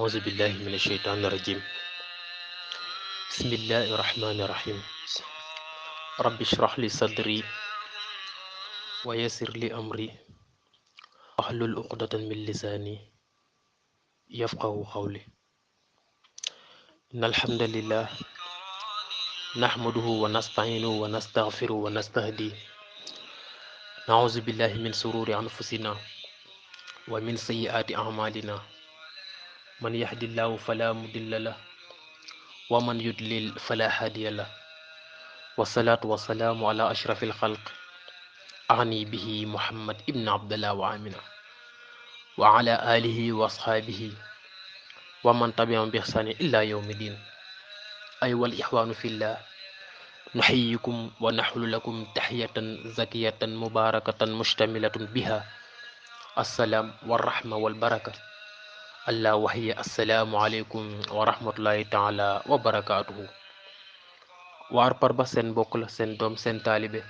أعوذ بالله من الشيطان الرجيم. بسم الله الرحمن الرحيم. رب اشرح لي صدري ويسر لي أمري واحلل عقدة من لساني يفقه قولي. إن الحمد لله نحمده ونستعينه ونستغفره ونستهديه. نعوذ بالله من شرور أنفسنا ومن سيئات أعمالنا. من يهد الله فلا مضل له ومن يضلل فلا هادي له. والصلاة والسلام على أشرف الخلق أعني به محمد ابن عبد الله وآمنة وعلى آله وأصحابه ومن تبعهم بإحسان إلى يوم الدين. أيها الإخوان في الله، نحييكم ونحل لكم تحية زكية مباركة مشتملة بها السلام والرحمة والبركة، الله وهي السلام عليكم ورحمة الله تعالى وبركاته. waar Parba seen mbokk la, seen doom, seen taalibe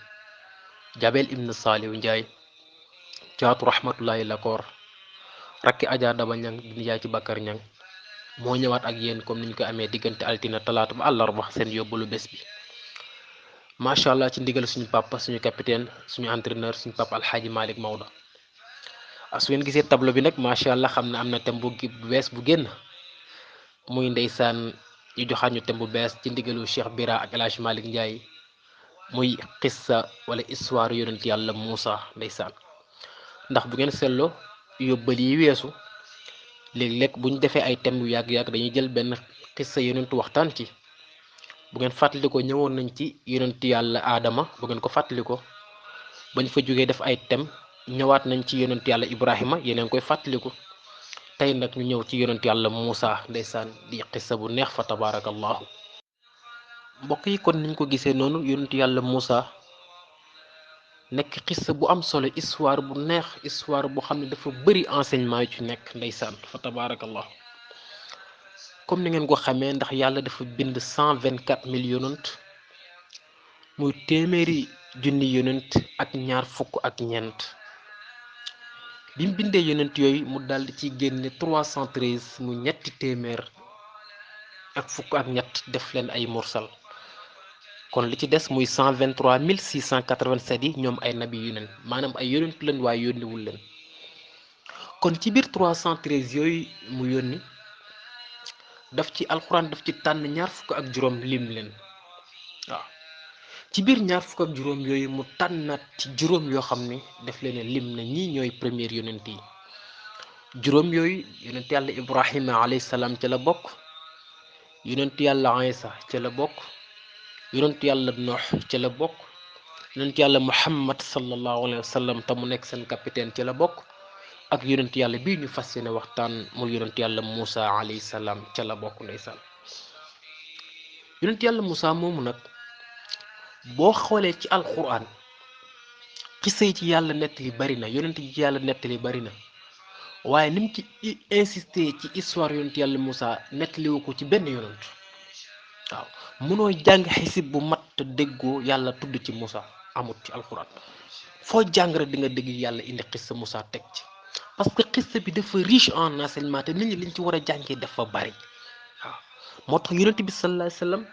Jabel ibn Saliou Ndiaye caatu rahmatullahi lakoor rakki Adja Daba Ñang di yaay ci Bakar Ñang moo ñëwaat ak yéen comme niñ ko amee diggante altina talaata ba àllarba seen yóbbalu bés bi. macha allah ci ndigal suñu papa, suñu capitaine, suñu entraîneur, suñu papa Alxaaji Malick Maodo. su ngeen gisee tableau bi nag macha allah xam ne am na thème bu bees bu génn, muy ndeysaan ñu joxaat ñu thème bu bees ci ndigalu Cheikh Bira ak El Hadj Malick Ndiaye, muy xissa wala histoire yonent yàlla Moussa. ndeysaan ndax bu ngeen seetloo yóbbal yi weesu léeg-léeg bu ñu defee ay thèmes yu yàgg-yàgg dañuy jël benn xissa yonentu waxtaan ci. bu ngeen fàttali ko ñëwoon nañ ci yonentu yàlla Adama, bu ngeen ko fàttali ko bañ fa jógee def ay thèmes ñëwaat nañ ci yonentu yàlla Ibrahima, yeneen koy fàttaliku. tey nag ñu ñëw ci yonentu yàlla Moussa, ndeysaan di xissa bu neex fa tabaarakallahu. mbokk yi kon niñ ko gisee noonu, yonentu yàlla Moussa nekk xissa bu am solo, histoire bu neex, histoire boo xam ne dafa bëri enseignement yu ci nekk, ndeysaan fa tabaarakallahu. comme ni ngeen ko xamee, ndax yàlla dafa bind 124 000 yonent, muy téeméeri junni yonent ak ñaar fukk ak ñeent. bi mu bindee yonent yooyu mu daldi ci génne 313 mu ñetti téeméer ak fukk ak ñett def leen ay mursal. kon li ci des muy 123 687 yi ñoom ay nabi yu nen, maanaam ay yonent leen waaye yónniwul leen. kon ci biir 313 yooyu mu yónni, daf ci alxuraan daf ci tànn ñaar fukk ak juróom lim leen. waaw ci biir ñaar fukk ak juróom yooyu mu tànnaat ci juróom yoo xam ne daf leen lim na ñii ñooy première yonent yi. juróom yooyu yonent yàlla Ibrahima alayhi salaam ca la bokk, yonent yàlla Isa ca la bokk, yonent yàlla Noox ca la bokk, yonent yàlla Muhammad sallallahu alayhi wa sallam te mu nekk seen capitaine ca la bokk, ak yonent yàlla bii ñu fas yéene waxtaan mu yonent yàlla Moussa alayhi salaam ca la bokk. ndeysaan yonent yàlla Moussa moomu nag boo xoolee ci alquran, xisa yi ci yàlla nettali bari na, yonent yi ci yàlla nettali bari na, waaye ni mu ci insisté ci histoire yonent yàlla Moussa nettaliwu ko ci benn yonent. waaw mënoo jàng xisib bu mat te déggoo yàlla tudd ci Moussa, amut ci alquran. foo jàng rek di nga dégg yàlla indi xissa Moussa teg ci, parce que xissa bi dafa riche en enseignement te nit ñi liñ ci war a jàngee dafa bari. waaw moo tax yonent bi sallallahu alayhi wa sallam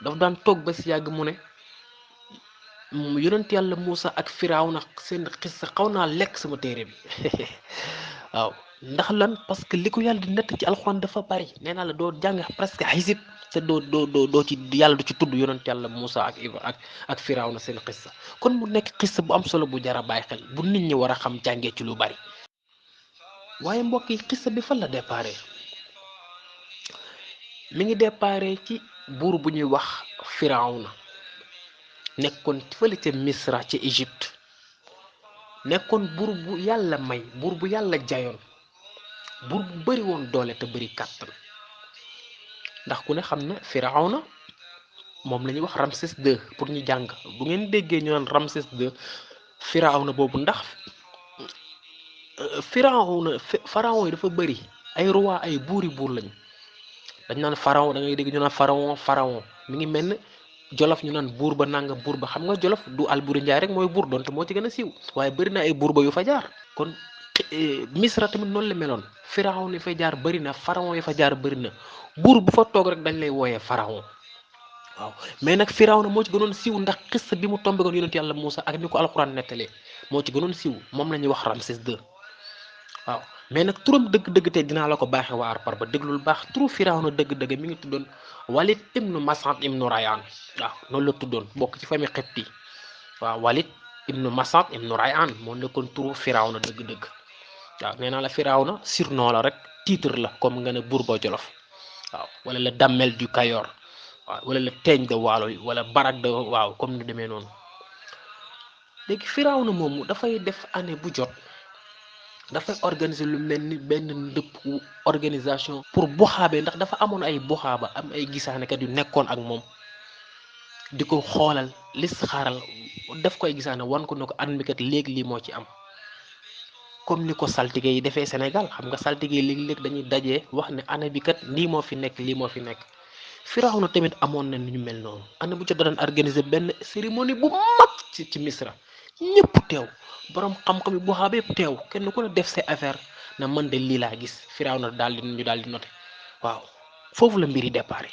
daf daan toog ba si yàgg mu ne yonent yàlla Moussa ak Firawna seen xissa xaw naa lekk sama téere bi. waaw ndax lan? parce que li ko yàlla di nett ci alxuraan dafa bari. nee naa la doo jàng presque xisib te doo ci yàlla du ci tudd yonent yàlla Moussa ak Firawna seen xissa. kon mu nekk xissa bu am solo bu jar a bàyyi xel, bu nit ñi war a xam jàngee ci lu bari. waaye mbokk yi xissa bi fan la déparé? mi ngi déparé ci buur bu ñuy wax Firawna, nekkoon fële ca Misra ca Égypte, nekkoon buur bu yàlla may, buur bu yàlla jayoon, buur bu bari woon doole te bari kàttan. ndax ku ne xam na Firawna moom la ñuy wax Ramsès II pour ñu jàng. bu ngeen déggee ñu naan Ramsès II Firawna boobu, ndax pharaon yi dafa bari ay roi, ay buur lañu. dañ naan pharaon, da ngay dégg ñu naan pharaon mi ngi mel ne Jolof ñu naan buur ba nanga buur ba. xam nga Jolof du Alburi Njaay rek mooy buur, donte moo ci gën a siiw, waaye bari na ay buur ba yu fa jaar. kon Misra tamit noonu la meloon Firawna yi fa jaar bëri na pharaon yi fa jaar bëri na buur bu fa toog rek dañ lay wooyee pharaon waaw mais nag Firawna moo ci gënoon siiw ndax xissa bi mu tombé woon yonent yàlla Moussa ak ni ko alxuraan nettalee moo ci gënoon siiw moom la ñuy wax Ramsès II waaw mais nag turam dëgg-dëgg tey dinaa la ko baaxee waa Arpar ba déglul baax turu Firawna dëgg-dëgg mi ngi tuddoon Walid ibnu Mas'ad ibnu Rayaan waaw noonu la tuddoon bokk ci famille Xibti waaw Walid ibnu Mas'ad ibnu Rayaan moo nekkoon turu Firawna dëgg-dëgg waaw nee naa la Firawna surnom la rek titre la comme nga ne Buurba Jolof waaw wala le Damel du Kayor waaw wala le Teeñ de Waalo yi wala Barak de waaw comme ni demee noonu léegi Firawna moomu dafay def année bu jot dafay organiser lu mel ni benn ndëpp organisation pour buxaabe ndax dafa amoon ay buxaaba am ay gisaanekat yu nekkoon ak moom di ko xoolal lis xaaral def koy gisaane wan ko ne ko at mi kat léegi lii moo ci am comme ni ko saltige yi defee Sénégal xam nga saltige yi léegi-léegi dañuy dajee wax ne année bi kat lii moo fi nekk lii moo fi nekk Firawna tamit amoon na ñu mel noonu année bu jot da daan organiser benn cérémonie bu mag ci Misra ñëpp teew borom xam-xam yi bu xaaba yëpp teew kenn ku ne def say affaire na man de lii laa gis Firawna daal di ñu daal di noté waaw foofu la mbir yi départ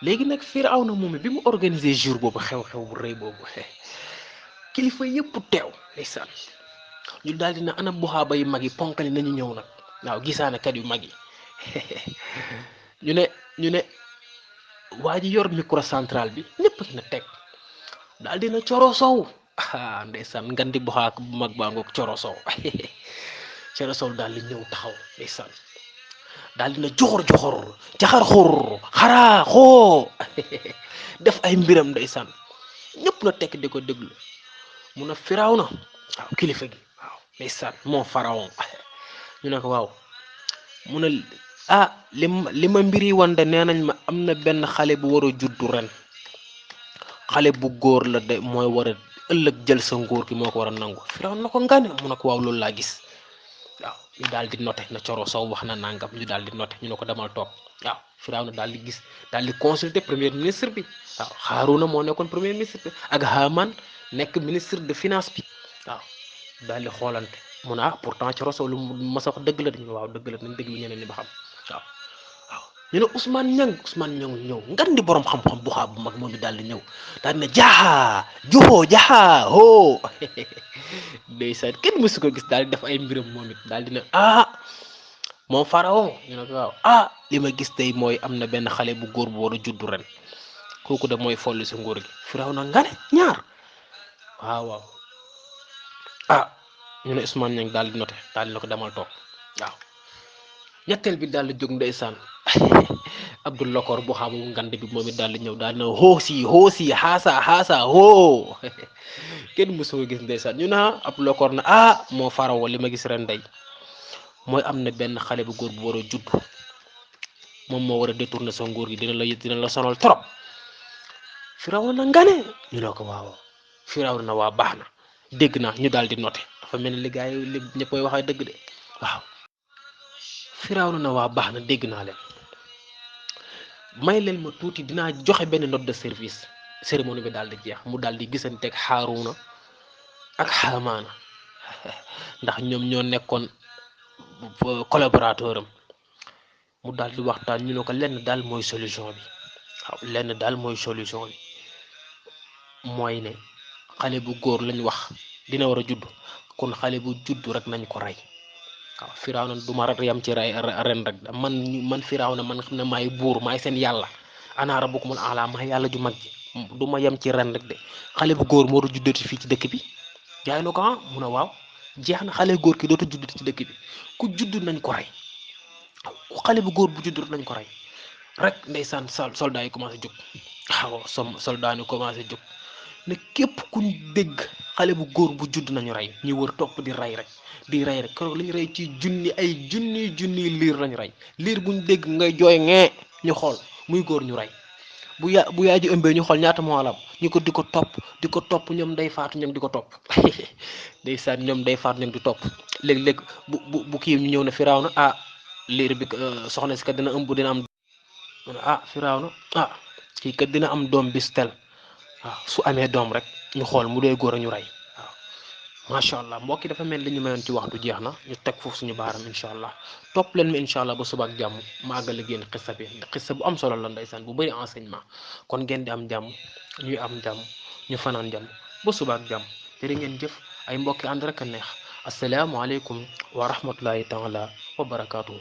léegi nag Firawna moom bi mu organiser jour boobu xew-xew bu rëy boobu kilifa yëpp teew ndeysaan ñu daal di ne ana bu xaaba yu mag yi ponkali nañu ñëw nag waaw gisaanekat yu mag yi ñu ne waa ji yor micro central bi ñëpp na teg daal dina Coro Sow ndeysaan ngandi bu xaak bu mag baa ngoog Coro Sow Coro Sow daal di ñëw taxaw ndeysaan daal dina joxor jaxar xur xaraa xoo def ay mbiram ndeysaan ñëpp na tekk di ko déglu mun a Firawna waaw kilifa gi waaw ndeysaan moo pharaon ñu ne ko waaw mu ne li ma mbiri wande nee nañ ma am na benn xale bu war a juddu ren xale bu góor la de mooy war a ëllëg jël sa nguur gi moo ko war a nangu Firawna na ko ngane mu ne ko waaw loolu laa gis waaw ñu daal di noté na Coro Sow wax na nangam ñu daal di noté ñu ne ko demal toog waaw Firawna daal di gis daal di consulter premier ministre bi waaw Haaruna moo nekkoon premier ministre bi ak Haaman nekk ministre de finance bi waaw daal di xoolante mu ne pourtant Coro Sow lu ma sa wax dëgg la dañu waaw dëgg la nañ déglu ñeneen ñi ba xam waaw ñu ne Ousmane Niang ñëw ngan di borom xam-xam bu xaab bu mag moom bi daal di ñëw daal di ne jaaxaa juxoo jaxaa hoo ndeysaan kenn mësu ko gis daal di def ay mbiram moom it daal di ne moom pharaon ñu ne ko waaw li ma gis tey mooy am na benn xale bu góor bu war a juddu ren kooku de mooy folli si nguur gi Firawna ngane ñaar waaw ñu ne Ousmane Niang daal di noté daal di ne ko demal toog waaw ñetteel bi daal di jóg ndeysaan Abdul Lokor bu xaabu ngand bi moom it daal di ñëw daal di ne xoosi xaasa hoo kenn mosoo gis ndeysaan ñu ne Abdul Lokor na moo pharaon li ma gis ren day mooy am na benn xale bu góor bu war a judd moom moo war a détourner sa nguur gi dina la sonal trop Firawna ngane ñu ne ko waaw Firawna waa baax na dégg naa ñu daal di noté dafa mel ni li gars yi li ñëppay waxee dëgg de waaw Firawna na waa baax na dégg naa leen may leen ma tuuti dinaa joxe benn note de service cérémonie bi daal di jeex mu daal di gisanteeg Haaruna ak Haamaana ndax ñoom ñoo nekkoon collaborateur am mu daal di waxtaan ñu ne ko lenn daal mooy solution bi waaw lenn daal mooy solution bi mooy ne xale bu góor lañ wax dina war a judd kon xale bu judd rek nañ ko rey waaw Firawna du ma yam ci rey ren rek man Firawna man xam ne maay buur maay seen yàlla ana rabbukumul a'laa maay yàlla ju mag ji du ma yem ci ren rek de xale bu góor moo doon juddati fii ci dëkk bi jaay na ko mu ne waaw jeex na xale góor ki dootu juddati ci dëkk bi ku judd nañ ko rey ku xale bu góor bu judd nañ ko rey rek ndeysaan soldat yi commencé jóg waaw soldat yi commencé jóg ne képp kuñ dégg xale bu góor bu judd nañu rey ñi wër topp di rey rek keroog lañu rey ci junni liir lañu rey liir buñ dégg ngay jooy ngee ñu xool muy góor ñu rey bu yaay ji ëmbee ñu xool ñaata moo lam ñu ko di ko topp ñoom day faatu ñoom di ko topp ndeysaan ñoom day faatu ñoom di topp léeg-léeg bu kii ñu ñëw ne Firawna liir bi soxna si kat dina ëmb dina am Firawna kii kat dina am doom bis tel waaw su amee doom rek ñu xool mu dee góor a ñu rey waaw macha allah mbokk yi dafa mel li ñu mayoon ci waxtu jeex na ñu teg foofu suñu baaram incha allah topp leen mi incha allah ba suba ak jàmm ma àggale génn xissa bi xissa bu am solo la ndeysaan bu bëri enseignement kon ngeen di am jàmm ñuy am jàmm ñu fanaan jàmm ba suba ak jàmm jërë ngeen jëf ay mbokki ànd rek a neex asalaamualeykum wa rahmatullahi taala wa barakaatuhu